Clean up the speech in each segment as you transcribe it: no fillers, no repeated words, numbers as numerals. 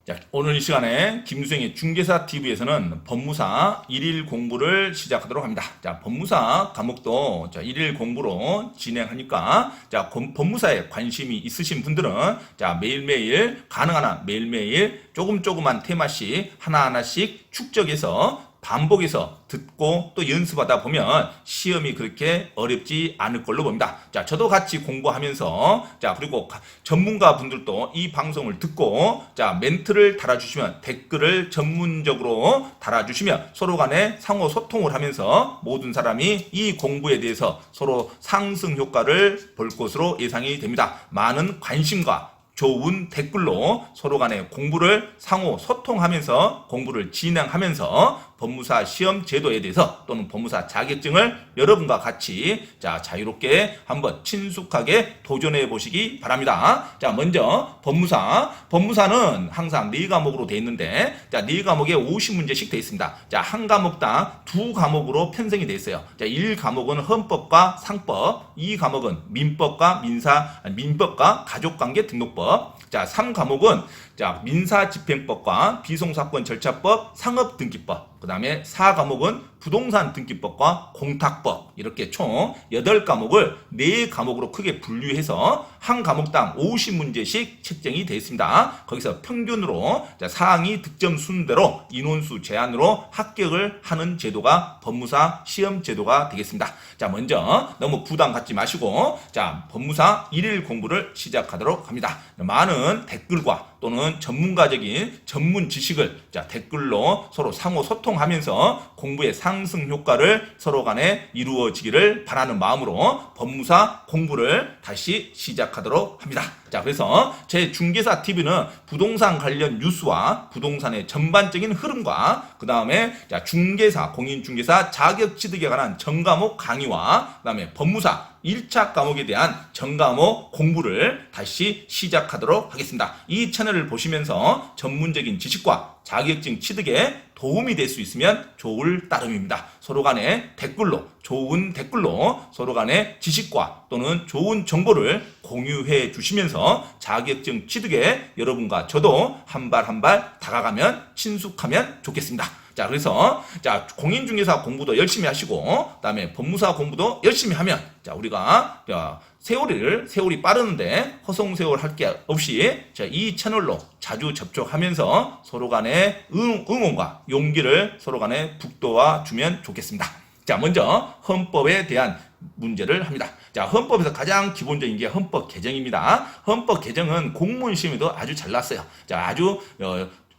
자, 오늘 이 시간에 김수영의 중개사 TV에서는 법무사 1일 공부를 시작하도록 합니다. 자, 법무사 과목도 1일 공부로 진행하니까 법무사에 관심이 있으신 분들은 매일매일 가능한 한 매일매일 조금만 테마씩 하나하나씩 축적해서 반복해서 듣고 또 연습하다 보면 시험이 그렇게 어렵지 않을 걸로 봅니다. 자, 저도 같이 공부하면서 그리고 전문가 분들도 이 방송을 듣고 멘트를 달아주시면 댓글을 전문적으로 달아주시면 서로 간에 상호 소통을 하면서 모든 사람이 이 공부에 대해서 서로 상승 효과를 볼 것으로 예상이 됩니다. 많은 관심과 좋은 댓글로 서로 간에 공부를 상호 소통하면서 공부를 진행하면서 법무사 시험 제도에 대해서 또는 법무사 자격증을 여러분과 같이 자유롭게 한번 친숙하게 도전해 보시기 바랍니다. 자, 먼저 법무사는 항상 4과목으로 되어 있는데 4과목에 50문제씩 되어 있습니다. 자, 한 과목당 2과목으로 편성이 되어 있어요. 자, 1과목은 헌법과 상법, 2과목은 민법과 가족관계 등록법, 자, 3과목은 민사집행법과 비송사건 절차법, 상업등기법, 그 다음에 4과목은 부동산 등기법과 공탁법, 이렇게 총 8과목을 4과목으로 크게 분류해서 한 과목당 50문제씩 책정이 되어 있습니다. 거기서 평균으로 사항이 득점 순대로 인원수 제한으로 합격을 하는 제도가 법무사 시험 제도가 되겠습니다. 자, 먼저 너무 부담 갖지 마시고 법무사 1일 공부를 시작하도록 합니다. 많은 댓글과 또는 전문가적인 전문 지식을 댓글로 서로 상호 소통하면서 공부의 상승 효과를 서로 간에 이루어지기를 바라는 마음으로 법무사 공부를 다시 시작하도록 합니다. 자, 그래서 제 중개사 TV는 부동산 관련 뉴스와 부동산의 전반적인 흐름과 그 다음에 중개사, 공인중개사 자격 취득에 관한 전과목 강의와 그 다음에 법무사 1차 과목에 대한 전과목 공부를 다시 시작하도록 하겠습니다. 이 채널을 보시면서 전문적인 지식과 자격증 취득에 도움이 될 수 있으면 좋을 따름입니다. 서로 간에 좋은 댓글로 서로 간에 지식과 또는 좋은 정보를 공유해 주시면서 자격증 취득에 여러분과 저도 한 발 한 발 다가가면 친숙하면 좋겠습니다. 자, 그래서 공인중개사 공부도 열심히 하시고 그다음에 법무사 공부도 열심히 하면 우리가 세월이 빠르는데 허송세월 할 게 없이 이 채널로 자주 접촉하면서 서로 간의 응원과 용기를 서로 간에 북돋아 주면 좋겠습니다. 자, 먼저 헌법에 대한 문제를 합니다. 자, 헌법에서 가장 기본적인 게 헌법 개정입니다. 헌법 개정은 공무원 시험에도 아주 잘 났어요. 아주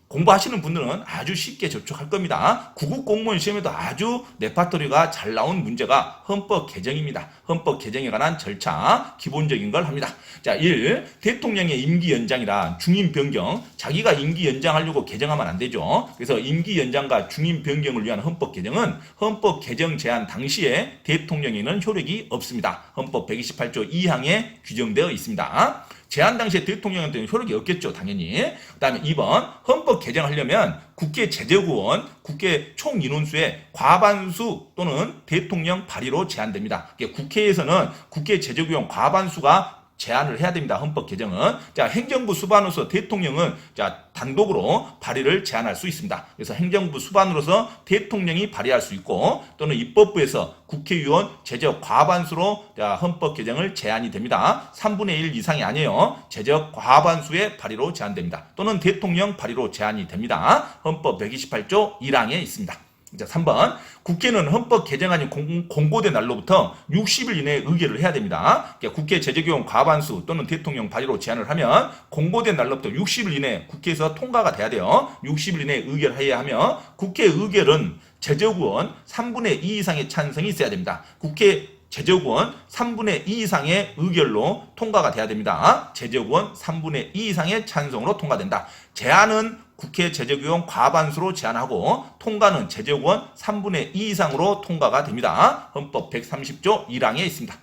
공부하시는 분들은 아주 쉽게 접촉할 겁니다. 구급 공무원 시험에도 아주 레파토리가 잘 나온 문제가 헌법 개정입니다. 헌법 개정에 관한 절차 기본적인 걸 합니다. 자, 1. 대통령의 임기 연장이라 중임 변경, 자기가 임기 연장하려고 개정하면 안 되죠. 그래서 임기 연장과 중임 변경을 위한 헌법 개정은 헌법 개정 제안 당시에 대통령에는 효력이 없습니다. 헌법 128조 2항에 규정되어 있습니다. 제안 당시에 대통령한테는 효력이 없겠죠, 당연히. 그 다음에 2번, 헌법 개정하려면 국회 제적의원, 국회 총 인원수의 과반수 또는 대통령 발의로 제한됩니다. 국회에서는 국회 제적의원 과반수가 제안을 해야 됩니다. 헌법 개정은. 행정부 수반으로서 대통령은 단독으로 발의를 제안할 수 있습니다. 그래서 행정부 수반으로서 대통령이 발의할 수 있고 또는 입법부에서 국회의원 제적 과반수로 헌법 개정을 제안이 됩니다. 3분의 1 이상이 아니에요. 제적 과반수의 발의로 제안됩니다. 또는 대통령 발의로 제안이 됩니다. 헌법 128조 1항에 있습니다. 자, 3번. 국회는 헌법 개정안이 공고된 날로부터 60일 이내에 의결을 해야 됩니다. 국회 제적의원 과반수 또는 대통령 발의로 제안을 하면 공고된 날로부터 60일 이내에 국회에서 통과가 돼야 돼요. 60일 이내에 의결해야 하며 국회 의결은 제적의원 3분의 2 이상의 찬성이 있어야 됩니다. 국회 제적의원 3분의 2 이상의 의결로 통과가 돼야 됩니다. 제적의원 3분의 2 이상의 찬성으로 통과된다. 제안은 국회 제적의원 과반수로 제안하고 통과는 제적의원 3분의 2 이상으로 통과가 됩니다. 헌법 130조 1항에 있습니다.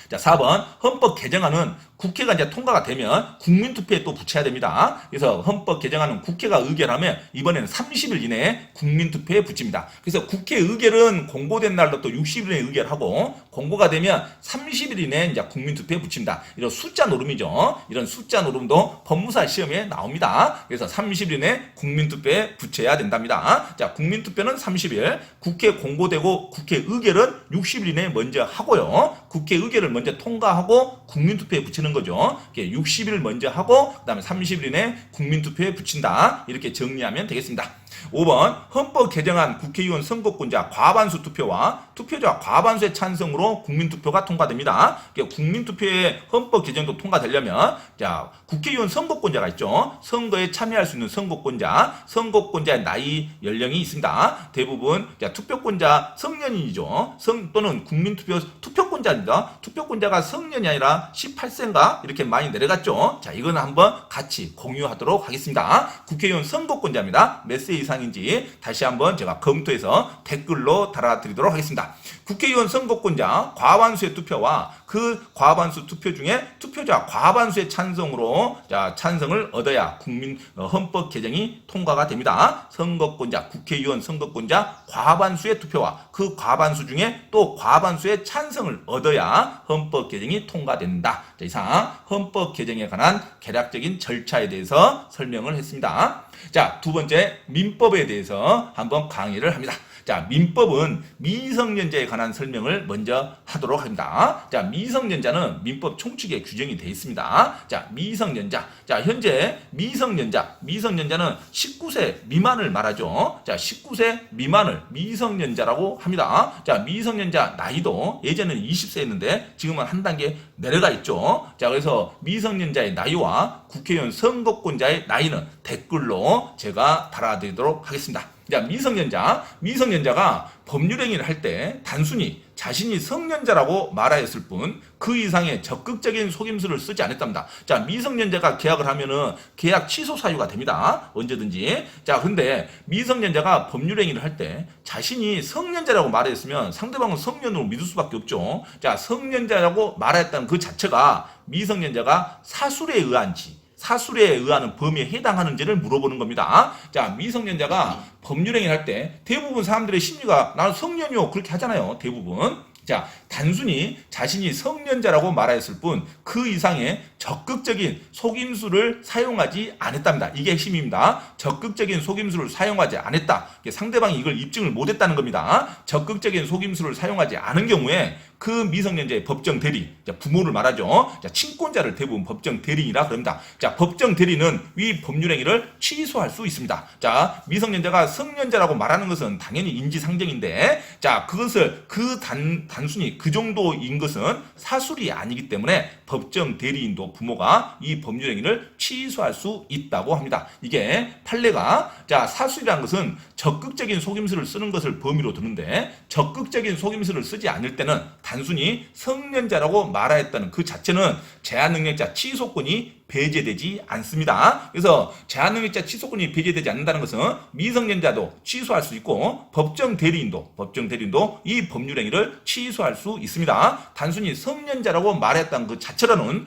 자, 4번. 헌법 개정안은 국회가 이제 통과가 되면 국민투표에 또 붙여야 됩니다. 그래서 헌법 개정안은 국회가 의결하면 이번에는 30일 이내에 국민투표에 붙입니다. 그래서 국회 의결은 공고된 날로 또 60일 이내에 의결하고 공고가 되면 30일 이내에 이제 국민투표에 붙입니다. 이런 숫자 노름이죠. 이런 숫자 노름도 법무사 시험에 나옵니다. 그래서 30일 이내에 국민투표에 붙여야 된답니다. 자, 국민투표는 30일, 국회 공고되고 국회 의결은 60일 이내에 먼저 하고요. 국회 의결을 먼저 통과하고 국민투표에 붙이는 거죠. 60일 먼저 하고 그다음에 30일 이내에 국민투표에 붙인다. 이렇게 정리하면 되겠습니다. 5번 헌법 개정안 국회의원 선거권자 과반수 투표와 투표자 과반수의 찬성으로 국민투표가 통과됩니다. 국민투표에 헌법 개정도 통과되려면 자, 국회의원 선거권자가 있죠. 선거에 참여할 수 있는 선거권자, 선거권자의 나이 연령이 있습니다. 대부분 자, 투표권자 성년인이죠. 또는 국민투표 투표권자입니다. 투표권자가 성년이 아니라 18세인가 이렇게 많이 내려갔죠. 자, 이거는 한번 같이 공유하도록 하겠습니다. 국회의원 선거권자입니다. 몇 세 이상인지 다시 한번 제가 검토해서 댓글로 달아드리도록 하겠습니다. 국회의원 선거권자 과반수의 투표와 그 과반수 투표 중에 투표자 과반수의 찬성으로 자, 찬성을 얻어야 헌법 개정이 통과가 됩니다. 선거권자 국회의원 선거권자 과반수의 투표와 그 과반수 중에 또 과반수의 찬성을 얻어야 헌법 개정이 통과된다. 자, 이상 헌법 개정에 관한 개략적인 절차에 대해서 설명을 했습니다. 자, 두 번째 민법에 대해서 한번 강의를 합니다. 자, 민법은 미성년자에 관한 설명을 먼저 하도록 합니다. 자, 미성년자는 민법 총칙에 규정이 되어 있습니다. 자, 미성년자. 자, 현재 미성년자는 19세 미만을 말하죠. 자, 19세 미만을 미성년자라고 합니다. 자, 미성년자 나이도 예전에는 20세였는데 지금은 한 단계 내려가 있죠. 자, 그래서 미성년자의 나이와 국회의원 선거권자의 나이는 댓글로 제가 달아드리도록 하겠습니다. 자, 미성년자가 법률행위를 할 때 단순히 자신이 성년자라고 말하였을 뿐 그 이상의 적극적인 속임수를 쓰지 않았답니다. 자, 미성년자가 계약을 하면은 계약 취소 사유가 됩니다. 언제든지. 자, 근데 미성년자가 법률행위를 할 때 자신이 성년자라고 말했으면 상대방은 성년으로 믿을 수밖에 없죠. 자, 성년자라고 말했다는 그 자체가 미성년자가 사술에 의하는 범위에 해당하는지를 물어보는 겁니다. 자, 미성년자가 법률행위를 할 때 대부분 사람들의 심리가 나는 성년이요 그렇게 하잖아요. 대부분. 자, 단순히 자신이 성년자라고 말하였을 뿐 그 이상의 적극적인 속임수를 사용하지 않았답니다. 이게 핵심입니다. 적극적인 속임수를 사용하지 않았다. 상대방이 이걸 입증을 못했다는 겁니다. 적극적인 속임수를 사용하지 않은 경우에 그 미성년자의 법정 대리, 부모를 말하죠. 자, 친권자를 대부분 법정 대리인이라 그럽니다. 자, 법정 대리는 위 법률행위를 취소할 수 있습니다. 자, 미성년자가 성년자라고 말하는 것은 당연히 인지상정인데, 자, 그것을 단순히 그 정도인 것은 사술이 아니기 때문에 법정 대리인도 부모가 이 법률행위를 취소할 수 있다고 합니다. 이게 판례가 자, 사술이라는 것은 적극적인 속임수를 쓰는 것을 범위로 두는데 적극적인 속임수를 쓰지 않을 때는 단순히 성년자라고 말하였다는 그 자체는 제한능력자 취소권이 배제되지 않습니다. 그래서 제한능력자 취소권이 배제되지 않는다는 것은 미성년자도 취소할 수 있고 법정 대리인도 이 법률행위를 취소할 수 있습니다. 단순히 성년자라고 말했다는 그 자체로는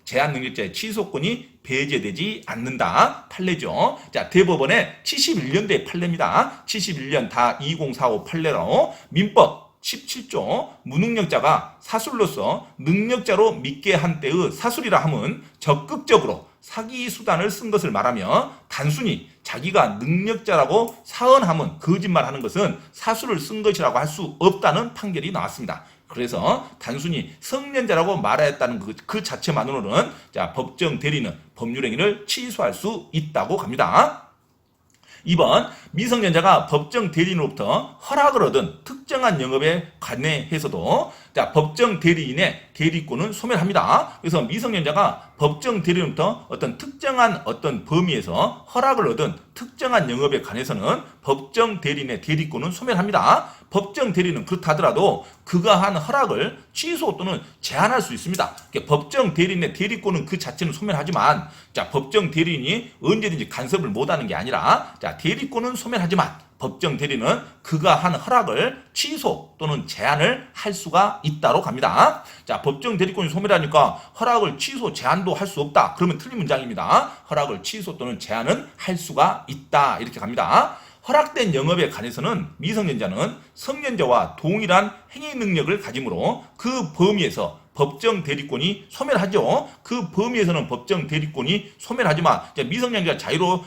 제한능력자의 취소권이 배제되지 않는다. 판례죠. 자, 대법원의 71년도의 판례입니다. 71년 다 2045 판례로 민법 17조 무능력자가 사술로서 능력자로 믿게 한 때의 사술이라 함은 적극적으로 사기 수단을 쓴 것을 말하며 단순히 자기가 능력자라고 사언함은 거짓말하는 것은 사술을 쓴 것이라고 할 수 없다는 판결이 나왔습니다. 그래서 단순히 성년자라고 말하였다는 그 자체만으로는 자, 법정 대리는 법률행위를 취소할 수 있다고 합니다. 2번 미성년자가 법정 대리인으로부터 허락을 얻은 특정한 영업에 관해해서도 자, 법정 대리인의 대리권은 소멸합니다. 그래서 미성년자가 법정 대리인으로부터 특정한 범위에서 허락을 얻은 특정한 영업에 관해서는 법정 대리인의 대리권은 소멸합니다. 법정 대리는 그렇다 하더라도 그가 한 허락을 취소 또는 제한할 수 있습니다. 법정 대리인의 대리권은 그 자체는 소멸하지만 자, 법정 대리인이 언제든지 간섭을 못하는 게 아니라 자, 대리권은 소멸하지만 법정 대리는 그가 한 허락을 취소 또는 제한을 할 수가 있다로 갑니다. 자, 법정 대리권이 소멸하니까 허락을 취소, 제한도 할 수 없다. 그러면 틀린 문장입니다. 허락을 취소 또는 제한은 할 수가 있다. 이렇게 갑니다. 허락된 영업에 관해서는 미성년자는 성년자와 동일한 행위 능력을 가지므로 그 범위에서 법정 대리권이 소멸하죠. 그 범위에서는 법정 대리권이 소멸하지만 미성년자 자유로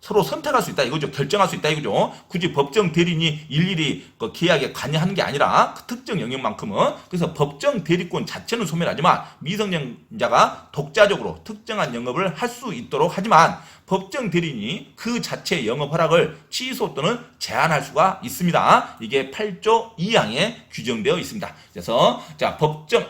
서로 선택할 수 있다 이거죠. 결정할 수 있다 이거죠. 굳이 법정 대리인이 일일이 그 계약에 관여하는 게 아니라 그 특정 영역만큼은. 그래서 법정 대리권 자체는 소멸하지만 미성년자가 독자적으로 특정한 영업을 할 수 있도록 하지만 법정 대리인이 그 자체의 영업 허락을 취소 또는 제한할 수가 있습니다. 이게 8조 2항에 규정되어 있습니다. 그래서 자,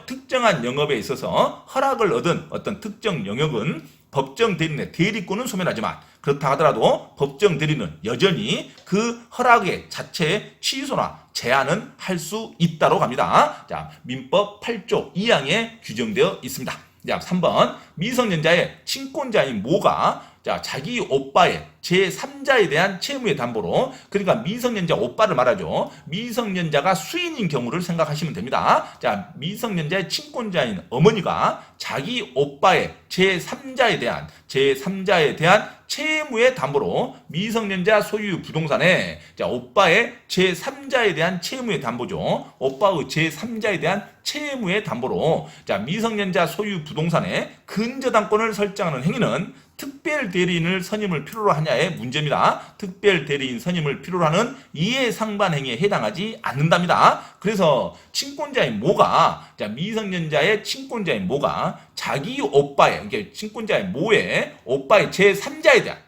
특정한 영업에 있어서 허락을 얻은 어떤 특정 영역은 법정 대리인의 대리권은 소멸하지만 그렇다 하더라도 법정 대리는 여전히 그 허락의 자체의 취소나 제한은 할 수 있다로 갑니다. 자, 민법 8조 2항에 규정되어 있습니다. 자, 3번 미성년자의 친권자인 모가 자기 오빠의 제3자에 대한 채무의 담보로, 그러니까 미성년자 오빠를 말하죠. 미성년자가 수인인 경우를 생각하시면 됩니다. 자, 미성년자의 친권자인 어머니가 자기 오빠의 제3자에 대한 채무의 담보로 미성년자 소유 부동산에 오빠의 제3자에 대한 채무의 담보죠. 오빠의 제3자에 대한 채무의 담보로 미성년자 소유 부동산에 근저당권을 설정하는 행위는 특별 대리인을 선임을 필요로 하냐의 문제입니다. 특별 대리인 선임을 필요로 하는 이해상반 행위에 해당하지 않는답니다. 그래서 친권자인 모가 미성년자의 친권자인 모가 자기 오빠의 친권자인 모의 오빠의 제3자에 대한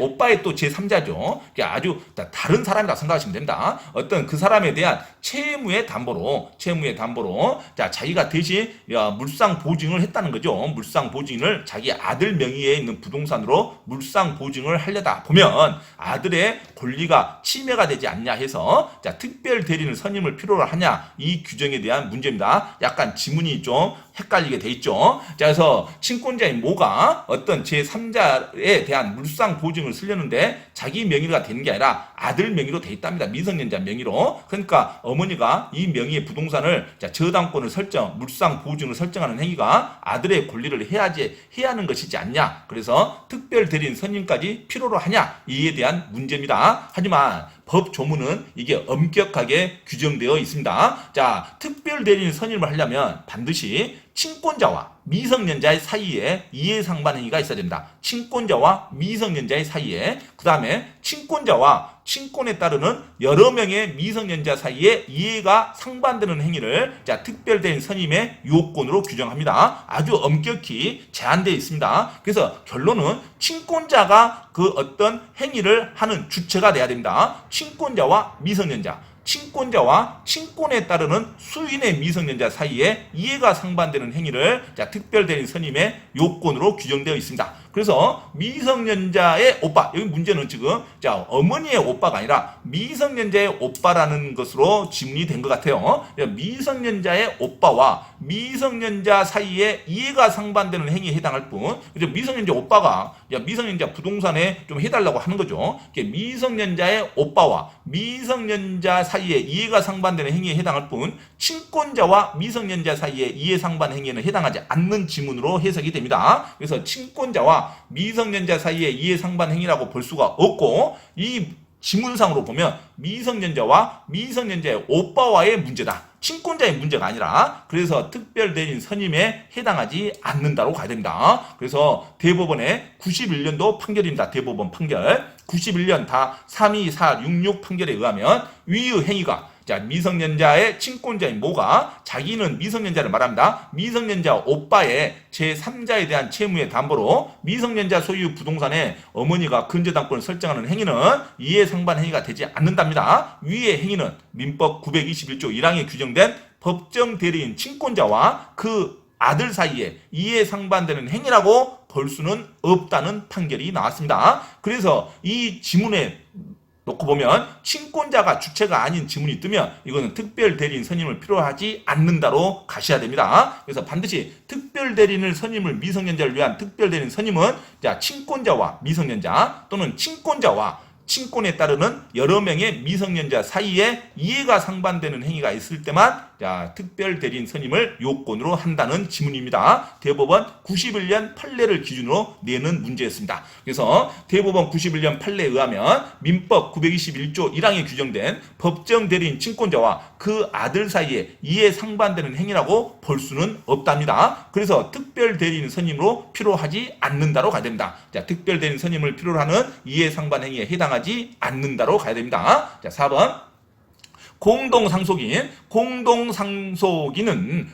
오빠의 또 제3자죠. 아주 다른 사람이라고 생각하시면 됩니다. 어떤 그 사람에 대한 채무의 담보로 자기가 대신 물상 보증을 했다는 거죠. 물상 보증을 자기 아들 명의에 있는 부동산으로 물상 보증을 하려다 보면 아들의 권리가 침해가 되지 않냐 해서 특별 대리인 선임을 필요로 하냐, 이 규정에 대한 문제입니다. 약간 지문이 좀 헷갈리게 돼 있죠. 자, 그래서 친권자인 모가 어떤 제3자에 대한 물상 보증을 쓰려는데 자기 명의가 되는 게 아니라 아들 명의로 돼 있답니다. 미성년자 명의로. 그러니까 어머니가 이 명의의 부동산을 저당권을 물상 보증을 설정하는 행위가 아들의 권리를 해야 하는 것이지 않냐. 그래서 특별 대리인 선임까지 필요로 하냐, 이에 대한 문제입니다. 하지만 법 조문은 이게 엄격하게 규정되어 있습니다. 자, 특별 대리인 선임을 하려면 반드시 친권자와 미성년자의 사이에 이해상반 행위가 있어야 됩니다. 친권자와 미성년자의 사이에, 그 다음에 친권자와 친권에 따르는 여러 명의 미성년자 사이에 이해가 상반되는 행위를 특별대리인 선임의 요건으로 규정합니다. 아주 엄격히 제한되어 있습니다. 그래서 결론은 친권자가 그 어떤 행위를 하는 주체가 돼야 됩니다. 친권자와 미성년자, 친권자와 친권에 따르는 수인의 미성년자 사이에 이해가 상반되는 행위를 특별대리인 선임의 요건으로 규정되어 있습니다. 그래서 미성년자의 오빠, 여기 문제는 지금 어머니의 오빠가 아니라 미성년자의 오빠라는 것으로 지문이 된 것 같아요. 미성년자의 오빠와 미성년자 사이에 이해가 상반되는 행위에 해당할 뿐, 미성년자 오빠가 미성년자 부동산에 좀 해달라고 하는 거죠. 미성년자의 오빠와 미성년자 사이에 이해가 상반되는 행위에 해당할 뿐, 친권자와 미성년자 사이에 이해 상반 행위에는 해당하지 않는 지문으로 해석이 됩니다. 그래서 친권자와 미성년자 사이에 이해 상반 행위라고 볼 수가 없고, 이 지문상으로 보면 미성년자와 미성년자의 오빠와의 문제다, 친권자의 문제가 아니라, 그래서 특별대리인 선임에 해당하지 않는다로 가야 됩니다. 그래서 대법원의 91년도 판결입니다. 대법원 판결 91년 다 32466 판결에 의하면 위의 행위가 미성년자의 친권자인 모가 자기는 미성년자를 말합니다. 미성년자 오빠의 제3자에 대한 채무의 담보로 미성년자 소유 부동산에 어머니가 근저당권을 설정하는 행위는 이해상반 행위가 되지 않는답니다. 위의 행위는 민법 921조 1항에 규정된 법정 대리인 친권자와 그 아들 사이에 이해상반되는 행위라고 볼 수는 없다는 판결이 나왔습니다. 그래서 이 지문에 놓고 보면 친권자가 주체가 아닌 지문이 뜨면 이거는 특별 대리인 선임을 필요하지 않는다로 가셔야 됩니다. 그래서 반드시 특별 대리인을 선임을 미성년자를 위한 특별 대리인 선임은 친권자와 미성년자 또는 친권자와 친권에 따르는 여러 명의 미성년자 사이에 이해가 상반되는 행위가 있을 때만 특별 대리인 선임을 요건으로 한다는 지문입니다. 대법원 91년 판례를 기준으로 내는 문제였습니다. 그래서 대법원 91년 판례에 의하면 민법 921조 1항에 규정된 법정 대리인 친권자와 그 아들 사이에 이해 상반되는 행위라고 볼 수는 없답니다. 그래서 특별 대리인 선임으로 필요하지 않는다로 가야 됩니다. 특별 대리인 선임을 필요로 하는 이해 상반 행위에 해당하지 않는다로 가야 됩니다. 4번.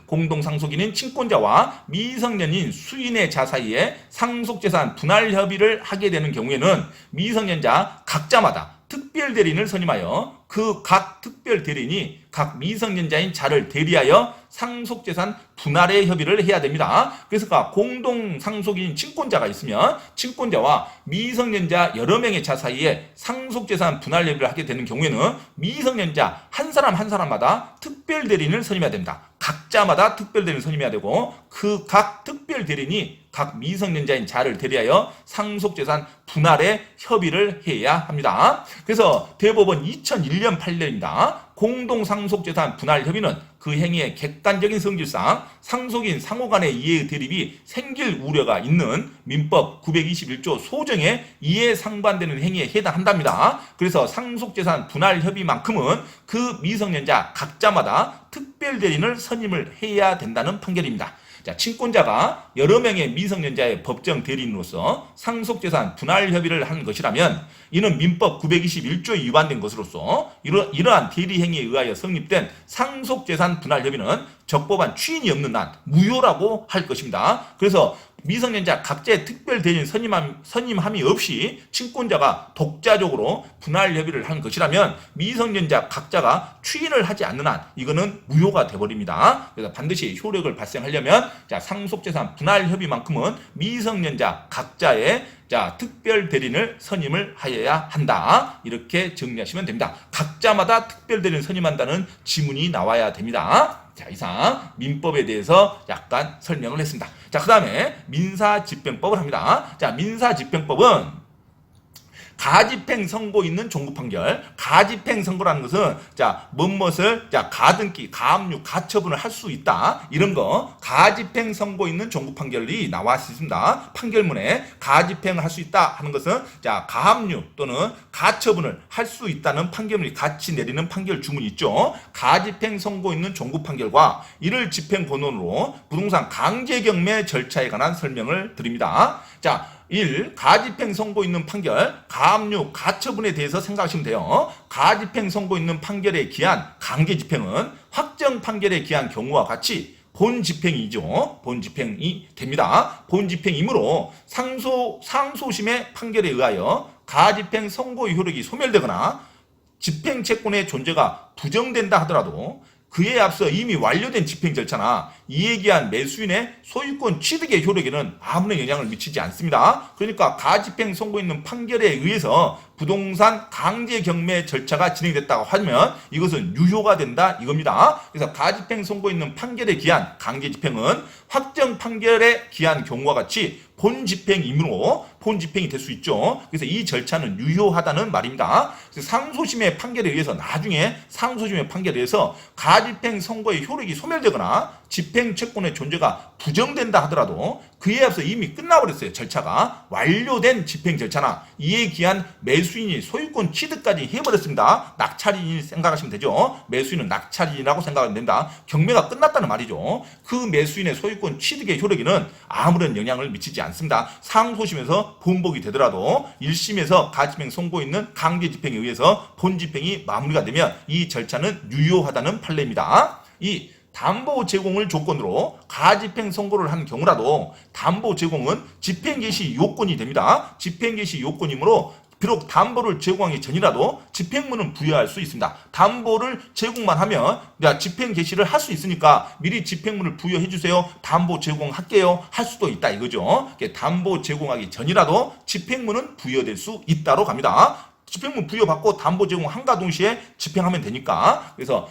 공동상속인은 친권자와 미성년인 수인의 자 사이에 상속재산 분할 협의를 하게 되는 경우에는 미성년자 각자마다 특별 대리인을 선임하여 그 각 특별 대리인이 각 미성년자인 자를 대리하여 상속재산 분할의 협의를 해야 됩니다. 그래서 공동상속인 친권자가 있으면 친권자와 미성년자 여러 명의 자 사이에 상속재산 분할 협의를 하게 되는 경우에는 미성년자 한 사람마다 특별 대리인을 선임해야 됩니다. 각자마다 특별 대리인을 선임해야 되고 그 각 특별 대리인이 각 미성년자인 자를 대리하여 상속재산 분할의 협의를 해야 합니다. 그래서 대법원 2001년 판례입니다. 공동상속재산 분할 협의는 그 행위의 객관적인 성질상 상속인 상호 간의 이해 대립이 생길 우려가 있는 민법 921조 소정의 이해 상반되는 행위에 해당한답니다. 그래서 상속재산 분할 협의만큼은 그 미성년자 각자마다 특별 대리인을 선임을 해야 된다는 판결입니다. 친권자가 여러 명의 미성년자의 법정 대리인으로서 상속재산 분할 협의를 한 것이라면 이는 민법 921조에 위반된 것으로서 이러한 대리 행위에 의하여 성립된 상속재산 분할 협의는 적법한 추인이 없는 한 무효라고 할 것입니다. 그래서 미성년자 각자의 특별 대리인 선임함이 없이 친권자가 독자적으로 분할 협의를 한 것이라면 미성년자 각자가 추인을 하지 않는 한 이거는 무효가 되어버립니다. 그래서 반드시 효력을 발생하려면 상속재산 분할 협의만큼은 미성년자 각자의 특별 대리인을 선임을 하여야 한다. 이렇게 정리하시면 됩니다. 각자마다 특별 대리인을 선임한다는 지문이 나와야 됩니다. 이상 민법에 대해서 약간 설명을 했습니다. 그 다음에 민사집행법을 합니다. 민사집행법은 가집행 선고 있는 종구 판결. 가집행 선고라는 것은 무엇을 가등기, 가압류, 가처분을 할 수 있다. 이런 거 가집행 선고 있는 종구 판결이 나와 있습니다. 판결문에 가집행을 할 수 있다 하는 것은 가압류 또는 가처분을 할 수 있다는 판결문이 같이 내리는 판결 주문이 있죠. 가집행 선고 있는 종구 판결과 이를 집행 권한으로 부동산 강제 경매 절차에 관한 설명을 드립니다. 1. 가집행 선고 있는 판결, 가압류, 가처분에 대해서 생각하시면 돼요. 가집행 선고 있는 판결에 기한 강제집행은 확정 판결에 기한 경우와 같이 본집행이죠. 본집행이 됩니다. 본집행이므로 상소심의 판결에 의하여 가집행 선고의 효력이 소멸되거나 집행채권의 존재가 부정된다 하더라도 그에 앞서 이미 완료된 집행 절차나 이에 기한 매수인의 소유권 취득의 효력에는 아무런 영향을 미치지 않습니다. 그러니까 가집행 선고 있는 판결에 의해서 부동산 강제 경매 절차가 진행됐다고 하면 이것은 유효가 된다 이겁니다. 그래서 가집행 선고 있는 판결에 기한 강제 집행은 확정 판결에 기한 경우와 같이 본집행이므로 본집행이 될 수 있죠. 그래서 이 절차는 유효하다는 말입니다. 그래서 상소심의 판결에 의해서 나중에 상소심의 판결에 의해서 가집행 선고의 효력이 소멸되거나 집행 채권의 존재가 부정된다 하더라도 그에 앞서 이미 끝나버렸어요. 절차가 완료된 집행 절차나 이에 기한 매수인이 소유권 취득까지 해버렸습니다. 낙찰인이 생각하시면 되죠. 매수인은 낙찰인이라고 생각하면 됩니다. 경매가 끝났다는 말이죠. 그 매수인의 소유권 취득의 효력에는 아무런 영향을 미치지 않습니다. 상소심에서 본복이 되더라도 1심에서 가집행 선고 있는 강제 집행에 의해서 본집행이 마무리가 되면 이 절차는 유효하다는 판례입니다. 이 담보 제공을 조건으로 가집행 선고를 한 경우라도 담보 제공은 집행 개시 요건이 됩니다. 집행 개시 요건이므로 비록 담보를 제공하기 전이라도 집행문은 부여할 수 있습니다. 담보를 제공만 하면 집행 개시를 할 수 있으니까 미리 집행문을 부여해 주세요. 담보 제공할게요. 할 수도 있다 이거죠. 담보 제공하기 전이라도 집행문은 부여될 수 있다로 갑니다. 집행문 부여받고 담보 제공함과 동시에 집행하면 되니까. 그래서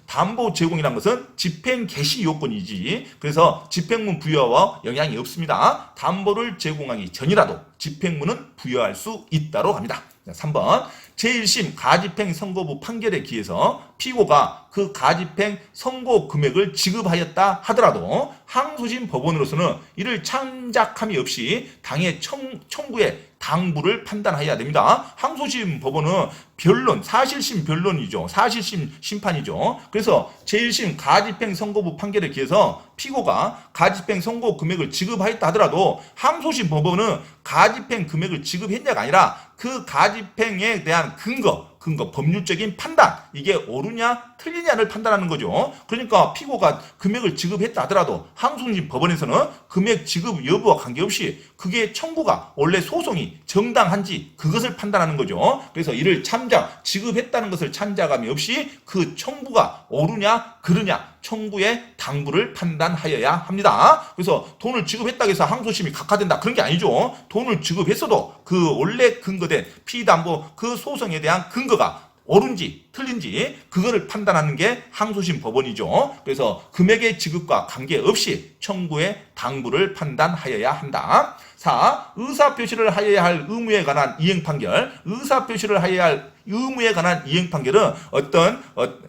담보 제공이라는 것은 집행 개시 요건이지. 그래서 집행문 부여와 영향이 없습니다. 담보를 제공하기 전이라도 집행문은 부여할 수 있다로 합니다. 3번 제1심 가집행 선고부 판결에 기해서 피고가 그 가집행 선고 금액을 지급하였다 하더라도 항소심 법원으로서는 이를 참작함이 없이 당해 청구의 당부를 판단해야 됩니다. 항소심 법원은 변론, 사실심 변론이죠. 사실심 심판이죠. 그래서 제1심 가집행 선고부 판결에 기해서 피고가 가집행 선고 금액을 지급하였다 하더라도 항소심 법원은 가집행 금액을 지급했냐가 아니라 그 가집행에 대한 근거, 법률적인 판단, 이게 옳으냐 틀리냐를 판단하는 거죠. 그러니까 피고가 금액을 지급했다 하더라도 항소심 법원에서는 금액 지급 여부와 관계없이 그게 청구가 원래 소송이 정당한지 그것을 판단하는 거죠. 그래서 이를 참작, 지급했다는 것을 참작함이 없이 그 청구가 옳으냐 그르냐 청구의 당부를 판단하여야 합니다. 그래서 돈을 지급했다고 해서 항소심이 각하된다 그런 게 아니죠. 돈을 지급했어도 그 원래 근거된 피담보 그 소송에 대한 근거가 옳은지 틀린지 그거를 판단하는 게 항소심 법원이죠. 그래서 금액의 지급과 관계없이 청구의 당부를 판단하여야 한다. 4. 의사표시를 하여야 할 의무에 관한 이행 판결. 의사표시를 하여야 할 의무에 관한 이행 판결은 어떤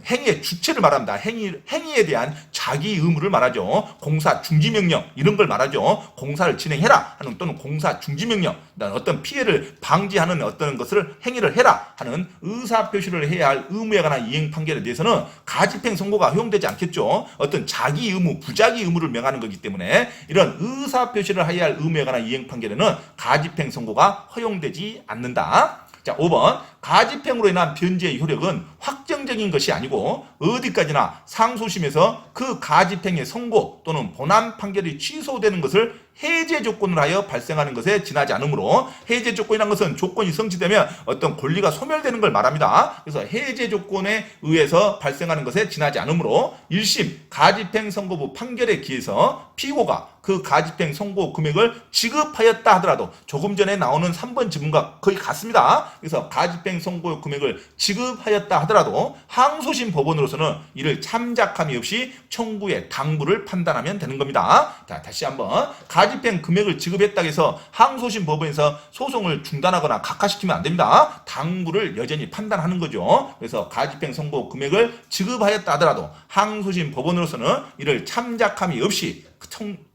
행위의 주체를 말합니다. 행위에 대한 자기 의무를 말하죠. 공사 중지명령 이런 걸 말하죠. 공사를 진행해라 하는 또는 공사 중지명령, 어떤 피해를 방지하는 어떤 것을 행위를 해라 하는 의사표시를 해야 할 의무에 관한 이행 판결에 대해서는 가집행 선고가 허용되지 않겠죠. 어떤 자기 의무, 부자기 의무를 명하는 거기 때문에 이런 의사표시를 해야 할 의무에 관한 이행 판결에는 가집행 선고가 허용되지 않는다. 자, 5번 가집행으로 인한 변제의 효력은 확정적인 것이 아니고 어디까지나 상소심에서 그 가집행의 선고 또는 본안 판결이 취소되는 것을 해제 조건을 하여 발생하는 것에 지나지 않으므로 해제 조건이라는 것은 조건이 성취되면 어떤 권리가 소멸되는 걸 말합니다. 그래서 해제 조건에 의해서 발생하는 것에 지나지 않으므로 1심 가집행 선고부 판결에 기해서 피고가 그 가집행 선고 금액을 지급하였다 하더라도 조금 전에 나오는 3번 지문과 거의 같습니다. 그래서 가집행 선고 금액을 지급하였다 하더라도 항소심 법원으로서는 이를 참작함이 없이 청구의 당부를 판단하면 되는 겁니다. 자, 다시 한번 가집행 금액을 지급했다고 해서 항소심 법원에서 소송을 중단하거나 각하시키면 안 됩니다. 당부를 여전히 판단하는 거죠. 그래서 가집행 선고 금액을 지급하였다 하더라도 항소심 법원으로서는 이를 참작함이 없이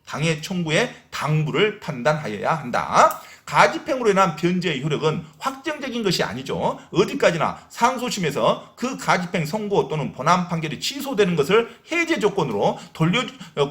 당해 청구의 당부를 판단하여야 한다. 가집행으로 인한 변제의 효력은 확정적인 것이 아니죠. 어디까지나 상소심에서 그 가집행 선고 또는 본안 판결이 취소되는 것을 해제 조건으로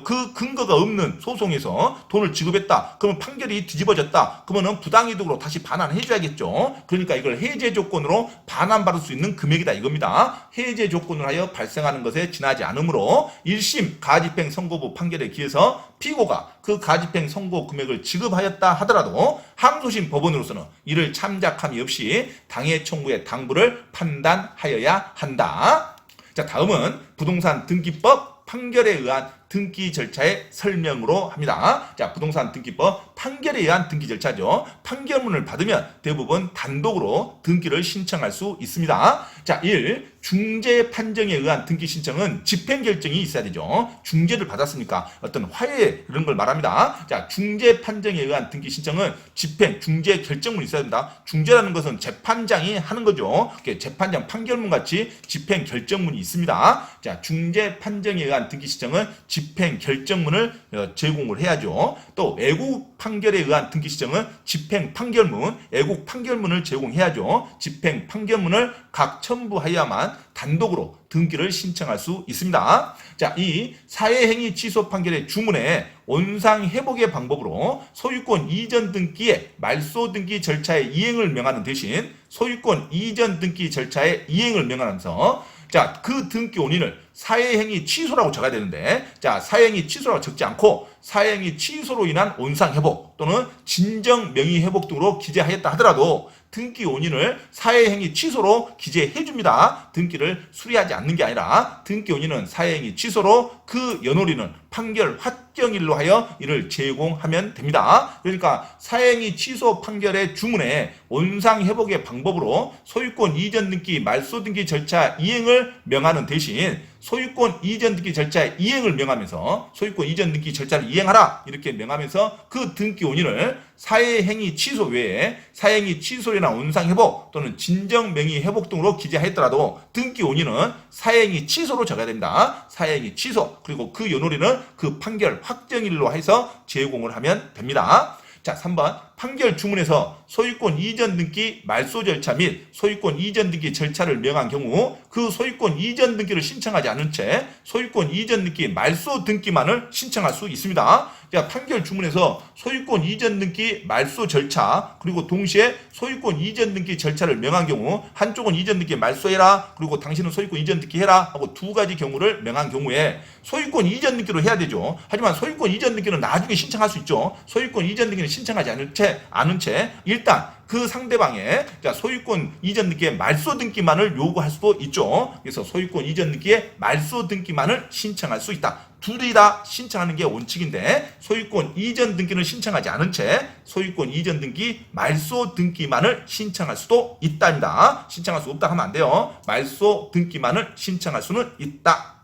그 근거가 없는 소송에서 돈을 지급했다. 그러면 판결이 뒤집어졌다. 그러면 부당이득으로 다시 반환해줘야겠죠. 그러니까 이걸 해제 조건으로 반환받을 수 있는 금액이다 이겁니다. 해제 조건을 하여 발생하는 것에 지나지 않으므로 1심 가집행 선고부 판결에 기해서 피고가 그 가집행 선고 금액을 지급하였다 하더라도 항소심 법원으로서는 이를 참작함이 없이 당해 청구의 당부를 판단하여야 한다. 자, 다음은 부동산 등기법 판결에 의한 등기 절차의 설명으로 합니다. 자, 부동산 등기법 판결에 의한 등기 절차죠. 판결문을 받으면 대부분 단독으로 등기를 신청할 수 있습니다. 자, 1. 중재 판정에 의한 등기 신청은 집행 결정이 있어야 되죠. 중재를 받았으니까 어떤 화해 이런 걸 말합니다. 자, 중재 판정에 의한 등기 신청은 집행 중재 결정문이 있어야 됩니다. 중재라는 것은 재판장이 하는 거죠. 재판장 판결문 같이 집행 결정문이 있습니다. 자, 중재 판정에 의한 등기 신청은 집행 결정문을 제공을 해야죠. 또 애국 판결에 의한 등기 신청은 집행 판결문, 애국 판결문을 제공해야죠. 집행 판결문을 각 첨부하여야만 단독으로 등기를 신청할 수 있습니다. 자, 이 사회행위 취소 판결의 주문에 원상회복의 방법으로 소유권 이전 등기의 말소 등기 절차의 이행을 명하는 대신 소유권 이전 등기 절차의 이행을 명하면서 자, 그 등기 원인을 사회행위 취소라고 적어야 되는데, 자, 사회행위 취소라고 적지 않고 사회행위 취소로 인한 원상회복 또는 진정 명의회복 등으로 기재하였다 하더라도 등기 원인을 사회행위 취소로 기재해 줍니다. 등기를 수리하지 않는 게 아니라 등기 원인은 사회행위 취소로 그 연홀인은 판결 확정일로 하여 이를 제공하면 됩니다. 그러니까 사회행위 취소 판결의 주문에 원상회복의 방법으로 소유권 이전 등기, 말소 등기 절차 이행을 명하는 대신 소유권 이전 등기 절차의 이행을 명하면서 소유권 이전 등기 절차를 이행하라 이렇게 명하면서 그 등기 원인을 사회행위 취소 외에 사회행위 취소나 원상회복 또는 진정명의 회복 등으로 기재하였더라도 등기 원인은 사회행위 취소로 적어야 됩니다. 사회행위 취소 그리고 그 연호리는 그 판결 확정일로 해서 제공을 하면 됩니다. 자, 3번 판결 주문에서 소유권 이전 등기 말소 절차 및 소유권 이전 등기 절차를 명한 경우 그 소유권 이전 등기를 신청하지 않은 채 소유권 이전 등기 말소 등기만을 신청할 수 있습니다. 자, 판결 주문에서 소유권 이전 등기 말소 절차 그리고 동시에 소유권 이전 등기 절차를 명한 경우 한쪽은 이전 등기 말소해라 그리고 당신은 소유권 이전 등기 해라 하고 두 가지 경우를 명한 경우에 소유권 이전 등기로 해야 되죠. 하지만 소유권 이전 등기는 나중에 신청할 수 있죠. 소유권 이전 등기는 신청하지 않은 채 일단 그 상대방의 소유권 이전 등기의 말소 등기만을 요구할 수도 있죠. 그래서 소유권 이전 등기의 말소 등기만을 신청할 수 있다. 둘이 다 신청하는 게 원칙인데 소유권 이전 등기는 신청하지 않은 채 소유권 이전 등기 말소 등기만을 신청할 수도 있답니다. 신청할 수 없다 하면 안 돼요. 말소 등기만을 신청할 수는 있다.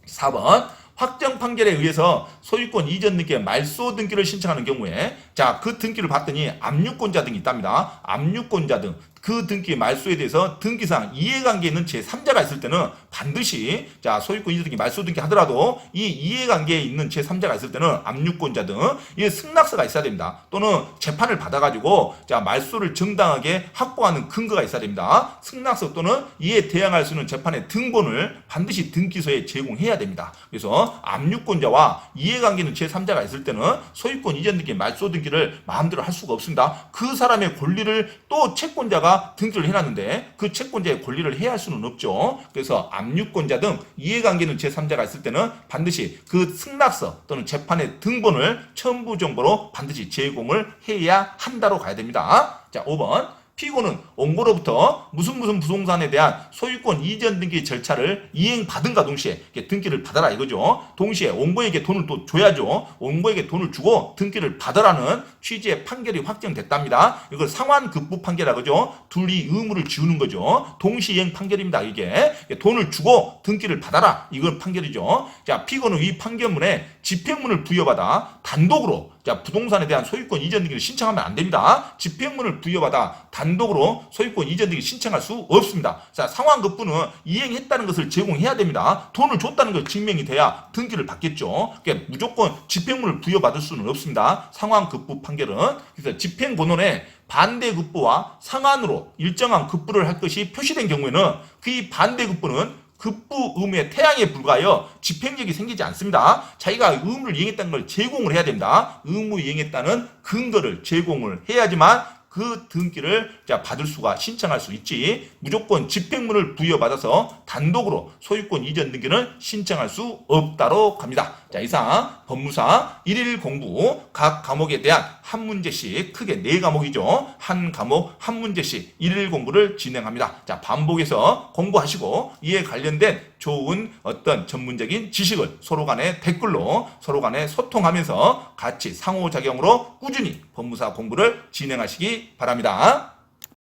4번 확정 판결에 의해서 소유권 이전 등기의 말소 등기를 신청하는 경우에 자, 그 등기를 봤더니 압류권자 등이 있답니다. 압류권자 등 그 등기 말소에 대해서 등기상 이해관계 있는 제3자가 있을 때는 반드시 자, 소유권 이전 등기 말소 등기 하더라도 이 이해관계에 있는 제3자가 있을 때는 압류권자 등 이 승낙서가 있어야 됩니다. 또는 재판을 받아가지고 자, 말소를 정당하게 확보하는 근거가 있어야 됩니다. 승낙서 또는 이에 대항할 수 있는 재판의 등본을 반드시 등기소에 제공해야 됩니다. 그래서 압류권자와 이해관계 있는 제3자가 있을 때는 소유권 이전 등기 말소 등기를 마음대로 할 수가 없습니다. 그 사람의 권리를 또 채권자가 등기를 해놨는데 그 채권자의 권리를 해할 수는 없죠. 그래서 압류권자 등 이해관계는 제3자가 있을 때는 반드시 그 승낙서 또는 재판의 등본을 첨부 정보로 반드시 제공을 해야 한다로 가야 됩니다. 자, 5번 피고는 원고로부터 무슨 부동산에 대한 소유권 이전 등기 절차를 이행받은가 동시에 등기를 받아라 이거죠. 동시에 원고에게 돈을 또 줘야죠. 원고에게 돈을 주고 등기를 받아라는 취지의 판결이 확정됐답니다. 이걸 상환급부 판결이라고 그러죠. 둘이 의무를 지우는 거죠. 동시이행 판결입니다. 이게 돈을 주고 등기를 받아라 이건 판결이죠. 자, 피고는 이 판결문에 집행문을 부여받아 단독으로 자, 부동산에 대한 소유권 이전 등기를 신청하면 안 됩니다. 집행문을 부여받아 단독으로 소유권 이전 등기 신청할 수 없습니다. 자, 상환급부는 이행했다는 것을 제공해야 됩니다. 돈을 줬다는 걸 증명이 돼야 등기를 받겠죠. 그러니까 무조건 집행문을 부여받을 수는 없습니다. 상환급부 판결은. 그래서 집행본원에 반대급부와 상환으로 일정한 급부를 할 것이 표시된 경우에는 그 반대급부는 급부 의무의 태양에 불과하여 집행력이 생기지 않습니다. 자기가 의무를 이행했다는 걸 제공을 해야 됩니다. 의무 이행했다는 근거를 제공을 해야지만 그 등기를 받을 수가 신청할 수 있지 무조건 집행문을 부여받아서 단독으로 소유권 이전 등기는 신청할 수 없다로 갑니다. 자, 이상 법무사 1일 공부 각 과목에 대한 한 문제씩 크게 4과목이죠. 한 과목 한 문제씩 1일 공부를 진행합니다. 자, 반복해서 공부하시고 이에 관련된 좋은 어떤 전문적인 지식을 서로 간에 댓글로 서로 간에 소통하면서 같이 상호작용으로 꾸준히 법무사 공부를 진행하시기 바랍니다.